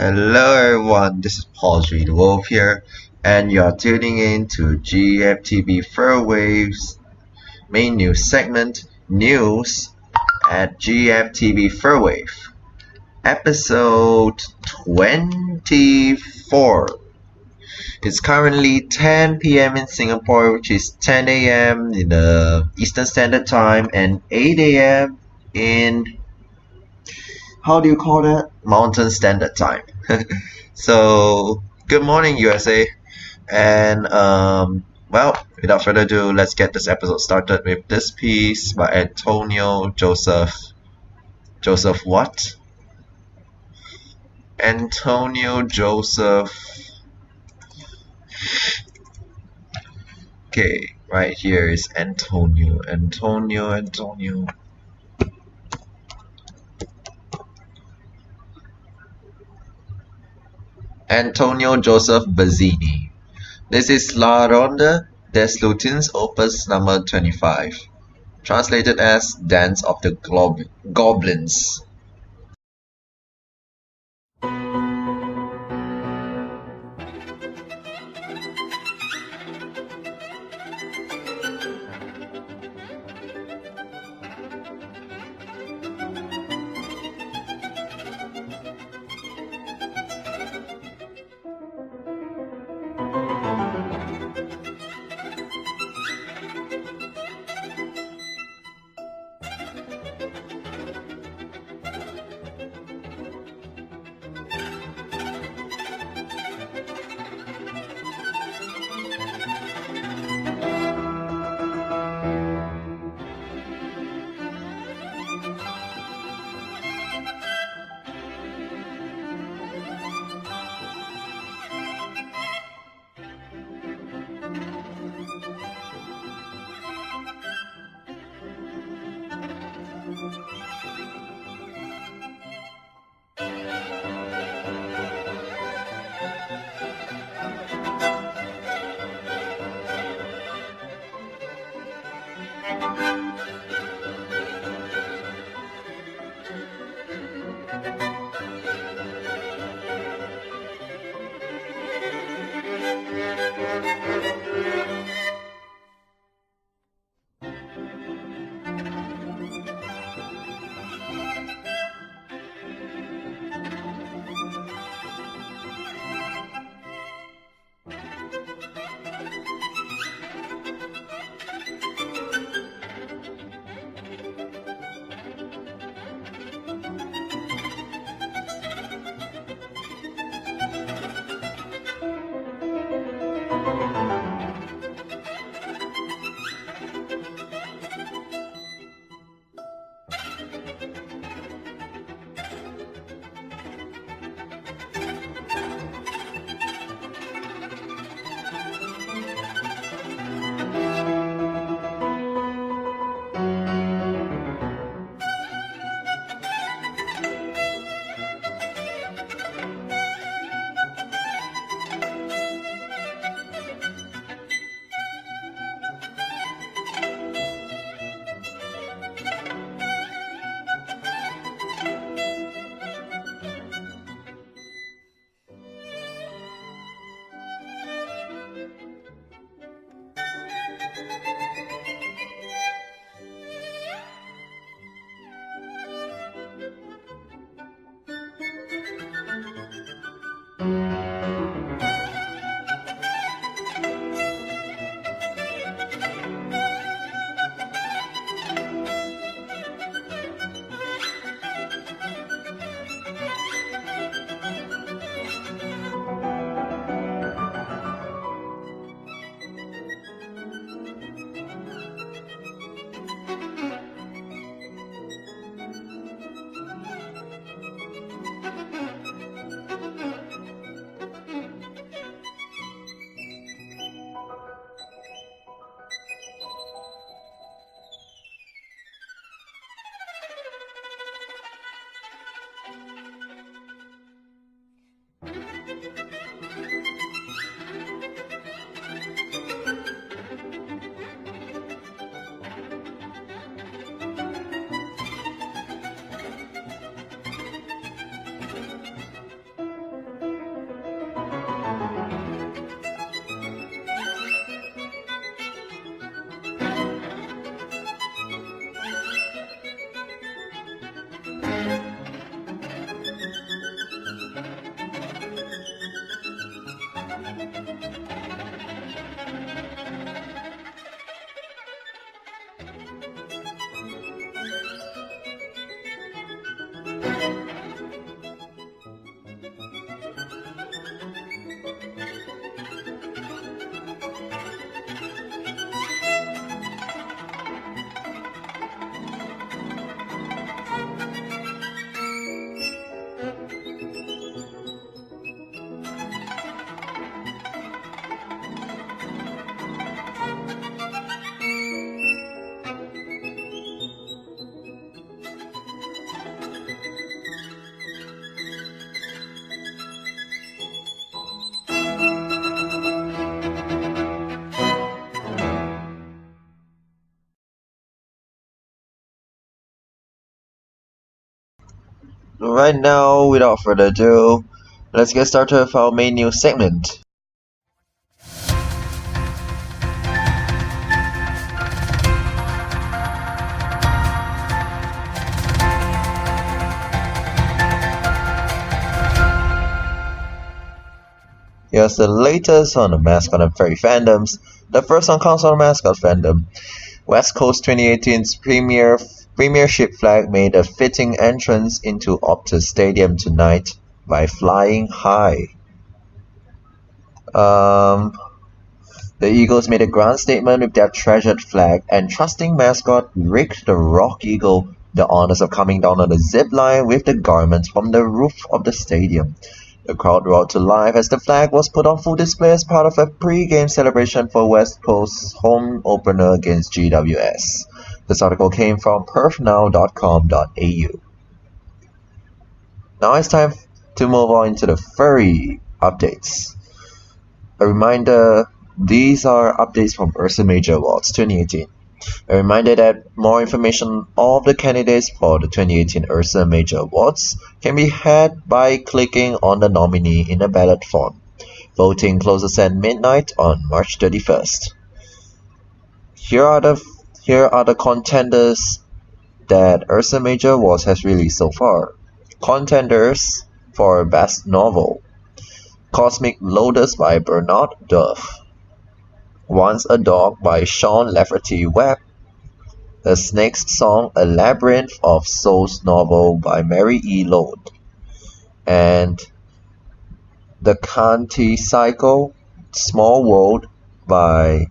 Hello everyone, this is Paul G. the Wolf here, and you're tuning in to GFTV FurWave's main news segment, News at GFTV FurWave, episode 24. It's currently 10 p.m. in Singapore, which is 10 a.m. in the Eastern Standard Time, and 8 a.m. in, how do you call that? Mountain Standard Time. So, good morning, USA. And, without further ado, let's get this episode started with this piece by Antonio Joseph. Joseph what? Antonio Joseph. Okay, right here is Antonio. Antonio. Antonio Joseph Bazzini. This is La Ronde des Lutins opus number 25, translated as Dance of the Goblins. right now, without further ado, let's get started with our main news segment. Here's the latest on the mascot and furry fandoms. The first one comes on mascot fandom. West Coast 2018's premiership flag made a fitting entrance into Optus Stadium tonight by flying high. The Eagles made a grand statement with their treasured flag, and trusting mascot Rick the Rock Eagle the honors of coming down on the zip line with the garments from the roof of the stadium. The crowd roared to life as the flag was put on full display as part of a pre-game celebration for West Coast's home opener against GWS. This article came from perfnow.com.au. Now it's time to move on to the furry updates. A reminder, these are updates from Ursa Major Awards 2018. A reminder that more information on all of the candidates for the 2018 Ursa Major Awards can be had by clicking on the nominee in a ballot form. Voting closes at midnight on March 31st. Here are the contenders that Ursa Major Awards has released so far. Contenders for Best Novel: Cosmic Lotus by Bernard Duff, Once a Dog by Sean Lafferty Webb, The Snake's Song: A Labyrinth of Souls novel by Mary E. Lode, and The Kanti Cycle: Small World by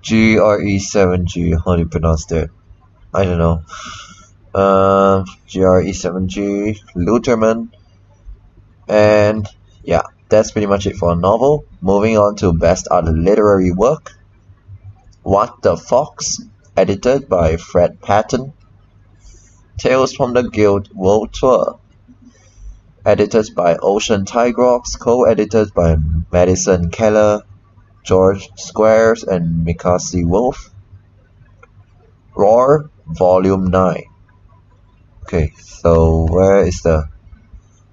GRE7G. How do you pronounce that? I don't know. GRE7G, Luterman, and yeah, that's pretty much it for a novel. Moving on to Best Other Literary Work: What the Fox, edited by Fred Patton, Tales from the Guild World Tour, edited by Ocean Tigrox, co-edited by Madison Keller, George Squares, and Mikasi Wolf. Roar, Volume 9. Okay, so where is the...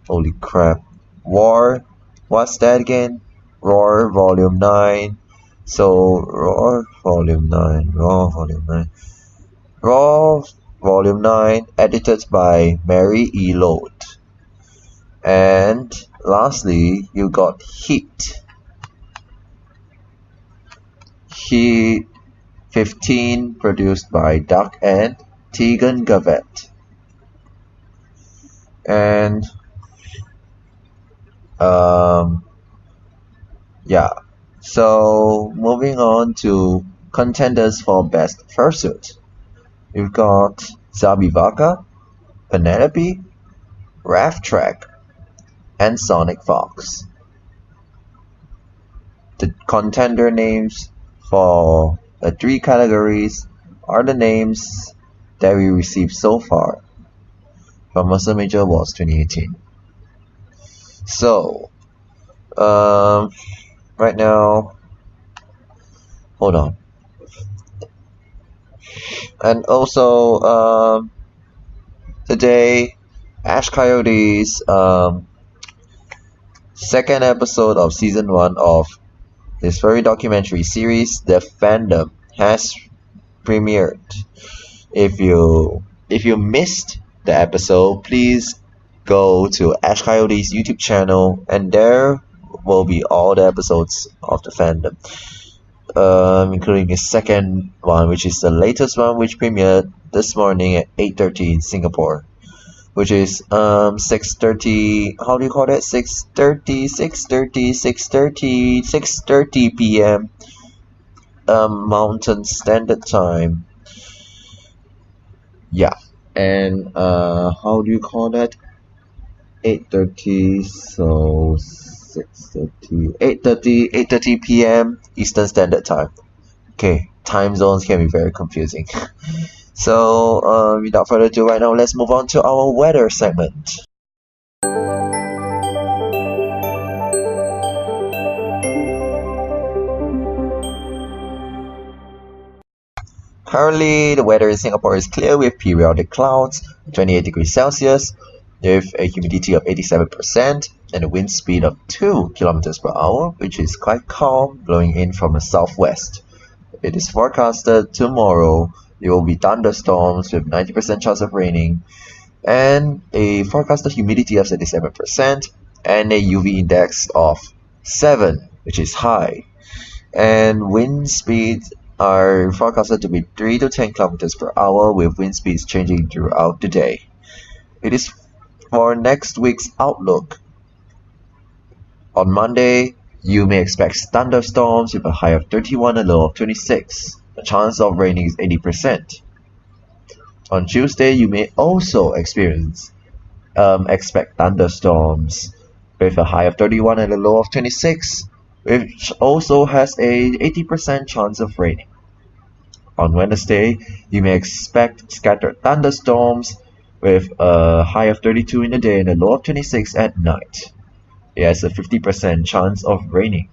Holy crap. War, what's that again? Roar, Volume 9. So, Roar, Volume 9. Roar, Volume 9. Roar, Volume 9, edited by Mary E. Lode. And lastly, you got Heat. Heat 15, produced by Duck and Tegan Gavett. And yeah, so moving on to contenders for Best Fursuit. We've got Zabivaka, Penelope, Raft-Track, and Sonic Fox. The contender names for the three categories are the names that we received so far from Ursa Major Awards 2018. So, right now, hold on. And also, today, Ash Coyote's second episode of season 1 of his furry documentary series, The Fandom, has premiered. If you missed the episode, please go to Ash Coyote's YouTube channel, and there will be all the episodes of The Fandom, including his second one, which is the latest one, which premiered this morning at 8:30 in Singapore, which is 6:30. How do you call that? 6:30 p.m. Mountain Standard Time. Yeah, and how do you call that? 8:30. So 6:30, 8:30 p.m. Eastern Standard Time. Okay, time zones can be very confusing. So, without further ado, right now, let's move on to our weather segment. Currently, the weather in Singapore is clear with periodic clouds, 28 degrees Celsius, with a humidity of 87% and a wind speed of 2 kilometers per hour, which is quite calm, blowing in from the southwest. It is forecasted tomorrow there will be thunderstorms with 90% chance of raining, and a forecasted humidity of 77%, and a UV index of 7, which is high. And wind speeds are forecasted to be 3 to 10 kilometers per hour, with wind speeds changing throughout the day. It is for next week's outlook. On Monday, you may expect thunderstorms with a high of 31 and a low of 26. The chance of raining is 80%. On Tuesday, you may also expect thunderstorms with a high of 31 and a low of 26, which also has a 80% chance of raining. On Wednesday, you may expect scattered thunderstorms with a high of 32 in the day and a low of 26 at night. It has a 50% chance of raining.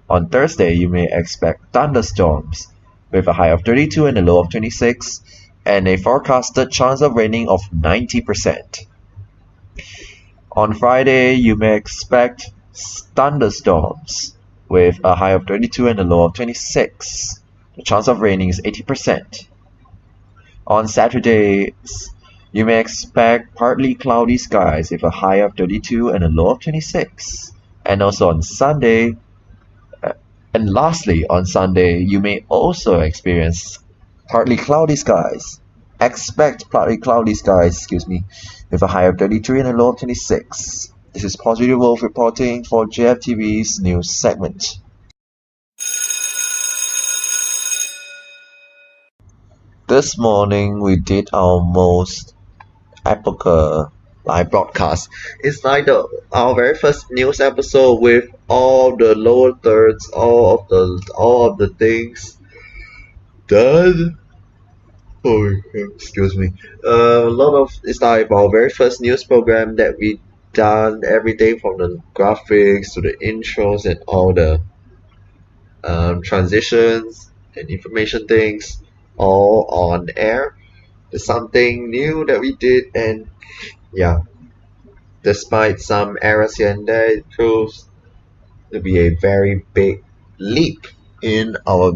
On Thursday, you may expect thunderstorms with a high of 32 and a low of 26, and a forecasted chance of raining of 90%. On Friday, you may expect thunderstorms with a high of 32 and a low of 26. The chance of raining is 80%. On Saturday, you may expect partly cloudy skies with a high of 32 and a low of 26. And also on Sunday, and lastly on Sunday, you may also experience partly cloudy skies. Expect partly cloudy skies, with a high of 33 and a low of 26. This is Positive Wolf reporting for GFTV's news segment. This morning we did our most epic live broadcast. It's like our very first news episode with all the lower thirds, all of the things done. Oh, excuse me. It's like our very first news program that we done every day, from the graphics to the intros and all the transitions and information things, all on air. There's something new that we did, and yeah, despite some errors here and there, it proves to be a very big leap in our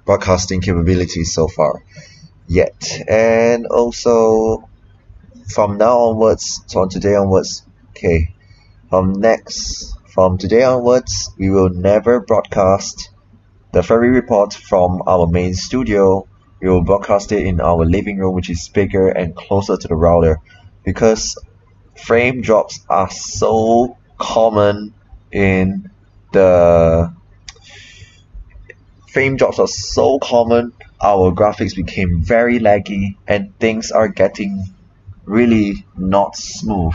broadcasting capabilities so far yet. And also from today onwards, from today onwards, we will never broadcast the furry report from our main studio. We will broadcast it in our living room, which is bigger and closer to the router, because frame drops are so common our graphics became very laggy and things are getting really not smooth.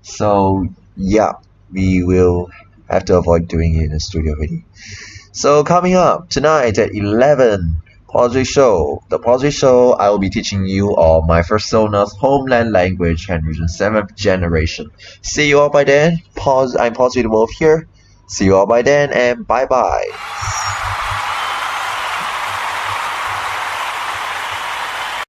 So yeah, we will have to avoid doing it in the studio really. So coming up tonight at 11, The Positive Show, I will be teaching you all my persona's homeland language and region 7th generation. See you all by then. I'm Positive Wolf here. See you all by then, and bye bye.